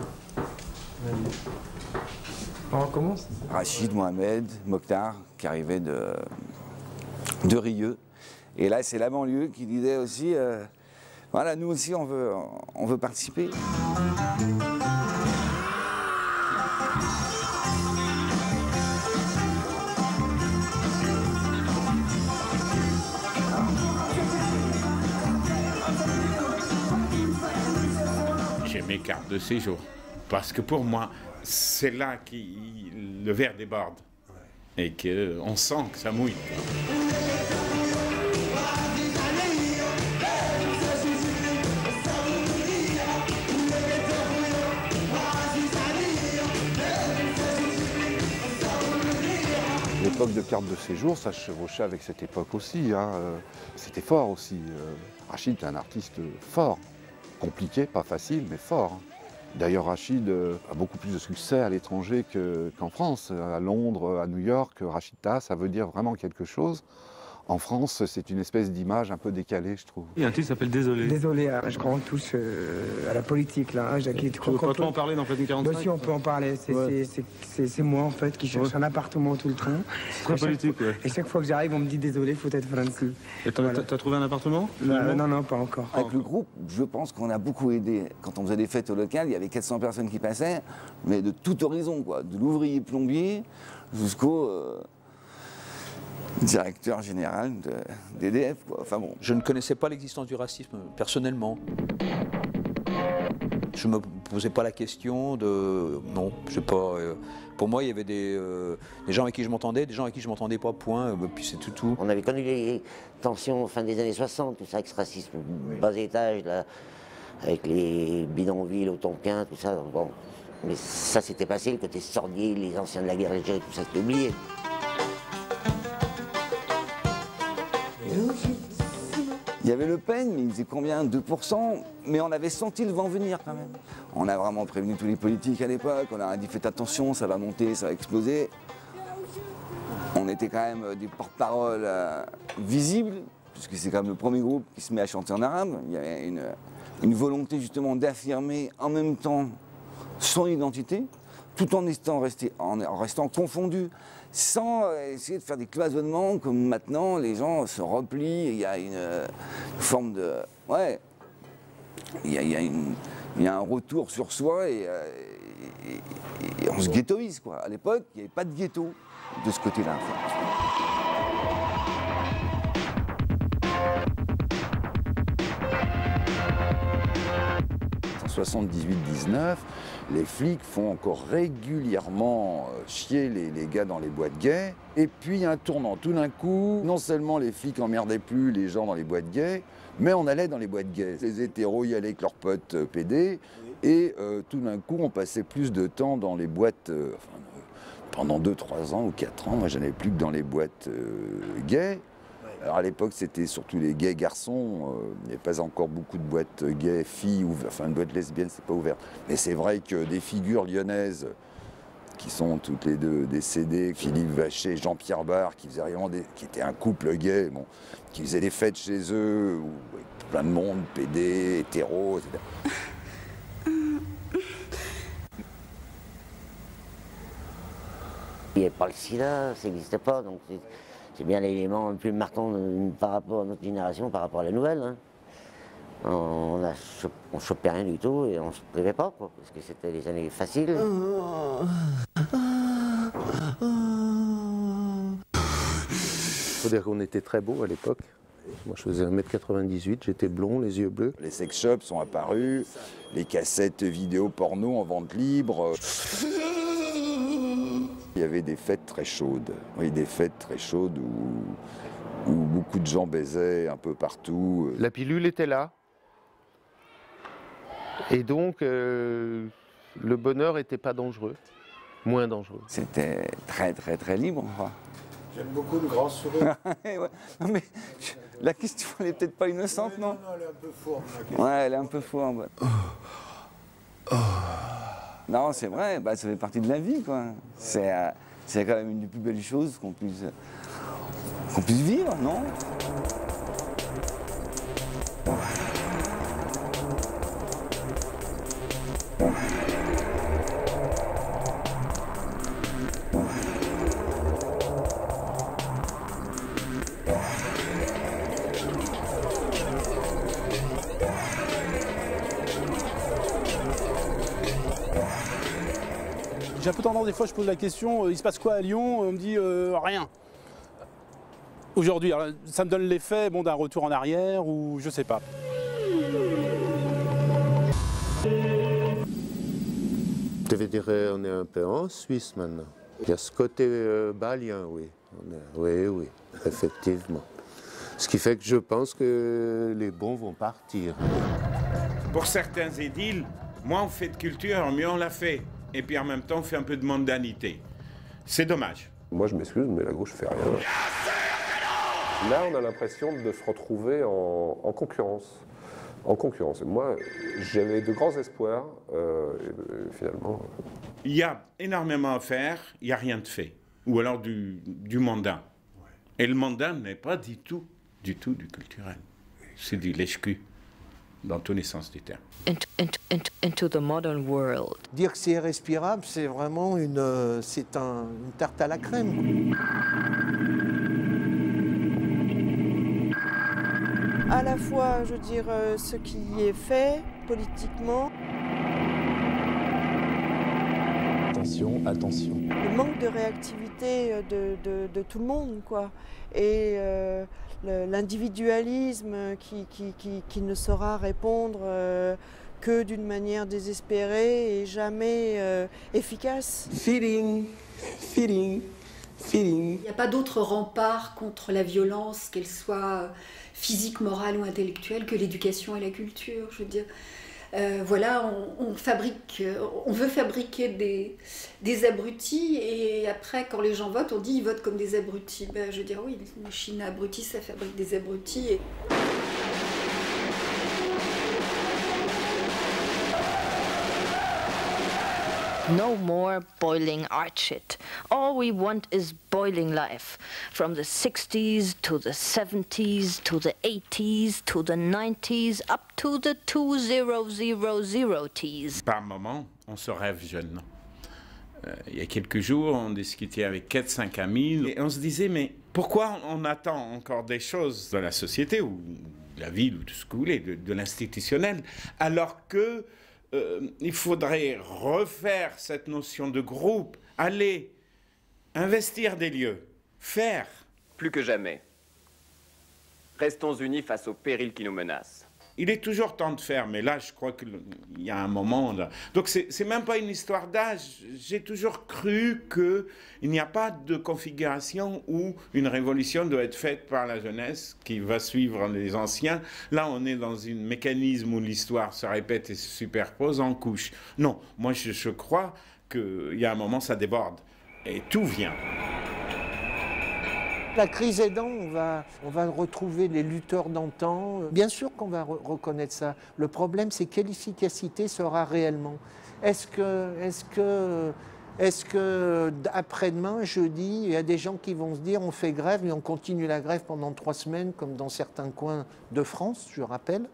On recommence? Rachid Mohamed, Mokhtar, qui arrivait de Rieux. Et là, c'est la banlieue qui disait aussi, voilà, nous aussi, on veut participer. J'ai mes cartes de séjour, parce que pour moi, c'est là que le verre déborde et qu'on sent que ça mouille. L'époque de carte de séjour, ça se chevauchait avec cette époque aussi. Hein. C'était fort aussi. Rachid est un artiste fort. Compliqué, pas facile, mais fort. D'ailleurs, Rachid a beaucoup plus de succès à l'étranger qu'en France. À Londres, à New York, Rachid Taha, ça veut dire vraiment quelque chose. En France, c'est une espèce d'image un peu décalée, je trouve. Il y a un titre qui s'appelle Désolé. Désolé, je crois qu'on touche à la politique là, hein, Jackie. Tu peux pas trop en parler dans Platine 45? Bah si, on peut en parler. C'est moi en fait qui cherche un appartement tout le temps. C'est très politique, ouais. Et chaque fois que j'arrive, on me dit désolé, faut être Francis. Et t'as trouvé un appartement? Non, non, pas encore. Avec le groupe, je pense qu'on a beaucoup aidé. Quand on faisait des fêtes au local, il y avait 400 personnes qui passaient, mais de tout horizon, quoi. De l'ouvrier plombier jusqu'au directeur général d'EDF, quoi. Enfin bon. Je ne connaissais pas l'existence du racisme, personnellement. Je me posais pas la question de... Non, je sais pas... pour moi, il y avait des gens avec qui je m'entendais, des gens avec qui je m'entendais pas, point, puis c'est tout. On avait connu les tensions fin des années 60, tout ça, ex-racisme, bas étage, là, avec les bidonvilles au Tonkin, tout ça. Bon. Mais ça, c'était passé, le côté sordide, les anciens de la guerre d'Algérie, tout ça, c'était oublié. Il y avait Le Pen, mais il faisait combien? 2%. Mais on avait senti le vent venir quand même. On a vraiment prévenu tous les politiques à l'époque. On a dit faites attention, ça va monter, ça va exploser. On était quand même des porte-parole visibles, puisque c'est quand même le premier groupe qui se met à chanter en arabe. Il y avait une volonté justement d'affirmer en même temps son identité, tout en restant confondus, sans essayer de faire des cloisonnements comme maintenant les gens se replient, il y a une forme de... Ouais, il y a un retour sur soi et on se ghettoise, quoi. À l'époque, il n'y avait pas de ghetto de ce côté-là. En 78-19, les flics font encore régulièrement chier les gars dans les boîtes gays. Et puis un tournant, tout d'un coup, non seulement les flics emmerdaient plus les gens dans les boîtes gays, mais on allait dans les boîtes gays. Les hétéros y allaient avec leurs potes PD, et tout d'un coup, on passait plus de temps dans les boîtes, pendant 2-3 ans ou 4 ans, moi j'en avais plus que dans les boîtes gays. Alors à l'époque, c'était surtout les gays garçons. Il n'y avait pas encore beaucoup de boîtes gays filles, enfin une boîte lesbienne, c'est pas ouvert. Mais c'est vrai que des figures lyonnaises qui sont toutes les deux décédées, Philippe Vacher, Jean-Pierre Barre, qui faisaient vraiment qui étaient un couple gay, bon, qui faisaient des fêtes chez eux, avec plein de monde, PD, hétéros, etc. Il n'y avait pas le sida, ça n'existait pas, donc c'est bien l'élément le plus marquant par rapport à notre génération, par rapport à la nouvelle. Hein. On ne chopait rien du tout et on ne se privait pas, quoi, parce que c'était les années faciles. Il faut dire qu'on était très beaux à l'époque. Moi je faisais 1m98, j'étais blond, les yeux bleus. Les sex shops sont apparus, les cassettes vidéo porno en vente libre. Il y avait des fêtes très chaudes, oui, des fêtes très chaudes où beaucoup de gens baisaient un peu partout. La pilule était là. Et donc, le bonheur n'était pas dangereux, moins dangereux. C'était très très très libre, quoi. J'aime beaucoup le grand sourire. Ouais. Non, mais la question, elle n'est peut-être pas innocente, non? Non, elle est un peu fourbe. Ouais, elle est un peu fourbe. Non, c'est vrai, bah, ça fait partie de la vie, quoi. C'est quand même une des plus belles choses qu'on puisse vivre, non? J'ai un peu tendance, des fois, je pose la question, il se passe quoi à Lyon? On me dit rien. Aujourd'hui, ça me donne l'effet d'un retour en arrière ou je sais pas. Je devais dire on est un peu en Suisse maintenant. Il y a ce côté balien, oui. Oui, effectivement. Ce qui fait que je pense que les bons vont partir. Pour certains édiles, moins on fait de culture, mieux on la fait. Et puis en même temps, on fait un peu de mondanité. C'est dommage. Moi, je m'excuse, mais la gauche ne fait rien. Là, on a l'impression de se retrouver en concurrence. Et moi, j'avais de grands espoirs, et finalement... Il y a énormément à faire, il n'y a rien de fait. Ou alors du mandat. Et le mondain n'est pas du tout du culturel. C'est du lèche-cul, dans tous les sens du terme. Into the modern world. Dire que c'est irrespirable, c'est vraiment une tarte à la crème. À la fois, je veux dire, ce qui est fait politiquement. Attention, attention. Le manque de réactivité de tout le monde, quoi. Et l'individualisme qui ne saura répondre que d'une manière désespérée et jamais efficace. Feeling. Il n'y a pas d'autre rempart contre la violence, qu'elle soit physique, morale ou intellectuelle, que l'éducation et la culture. Je veux dire, voilà, on veut fabriquer des abrutis, et après, quand les gens votent, on dit ils votent comme des abrutis. Ben, je veux dire, oui, les machines à abrutis, ça fabrique des abrutis. Et... No more boiling art shit. All we want is boiling life. From the 60s to the 70s to the 80s to the 90s up to the 2000s. Par moment, on se rêve jeune. Il y a quelques jours, on discutait avec 4-5 amis et on se disait, mais pourquoi on attend encore des choses de la société ou de la ville ou de ce que vous voulez, de l'institutionnel, alors que il faudrait refaire cette notion de groupe, aller investir des lieux, faire. Plus que jamais, restons unis face aux périls qui nous menacent. Il est toujours temps de faire, mais là, je crois qu'il y a un moment... Là. Donc, c'est même pas une histoire d'âge. J'ai toujours cru qu'il n'y a pas de configuration où une révolution doit être faite par la jeunesse qui va suivre les anciens. Là, on est dans un mécanisme où l'histoire se répète et se superpose en couches. Non, moi, je crois qu'il y a un moment, ça déborde. Et tout vient. La crise aidant, on va retrouver les lutteurs d'antan. Bien sûr qu'on va reconnaître ça. Le problème, c'est quelle efficacité sera réellement. Est-ce que après-demain, jeudi, il y a des gens qui vont se dire on fait grève et on continue la grève pendant 3 semaines, comme dans certains coins de France, je rappelle.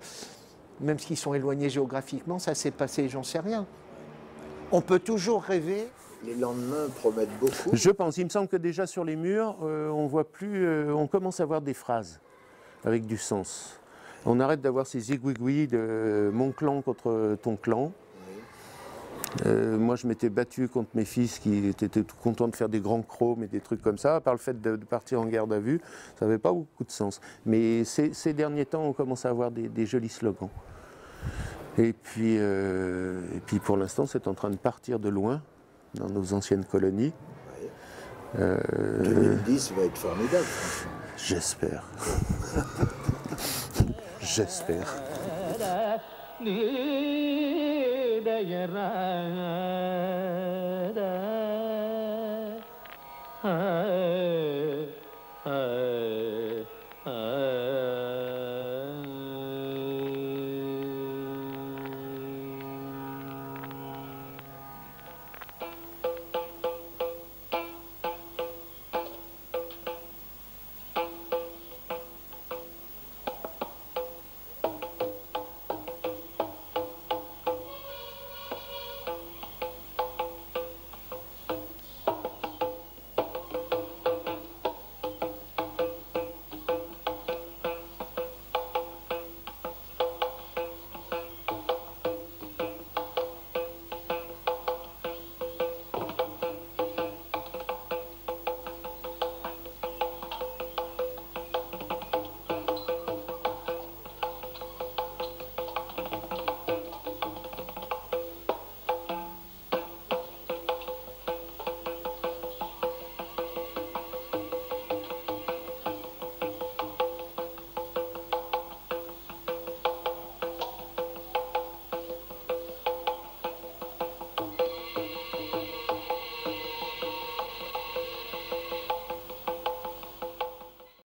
Même s'ils sont éloignés géographiquement, ça s'est passé, j'en sais rien. On peut toujours rêver. Les lendemains promettent beaucoup. Je pense. Il me semble que déjà sur les murs, on voit plus. On commence à voir des phrases avec du sens. On arrête d'avoir ces zigouigouis de mon clan contre ton clan. Moi, je m'étais battu contre mes fils qui étaient tout contents de faire des grands chromes et des trucs comme ça. Par le fait de partir en garde à vue, ça n'avait pas beaucoup de sens. Mais ces derniers temps, on commence à avoir des jolis slogans. Et puis pour l'instant, c'est en train de partir de loin dans nos anciennes colonies. 2010 va être formidable. J'espère. J'espère.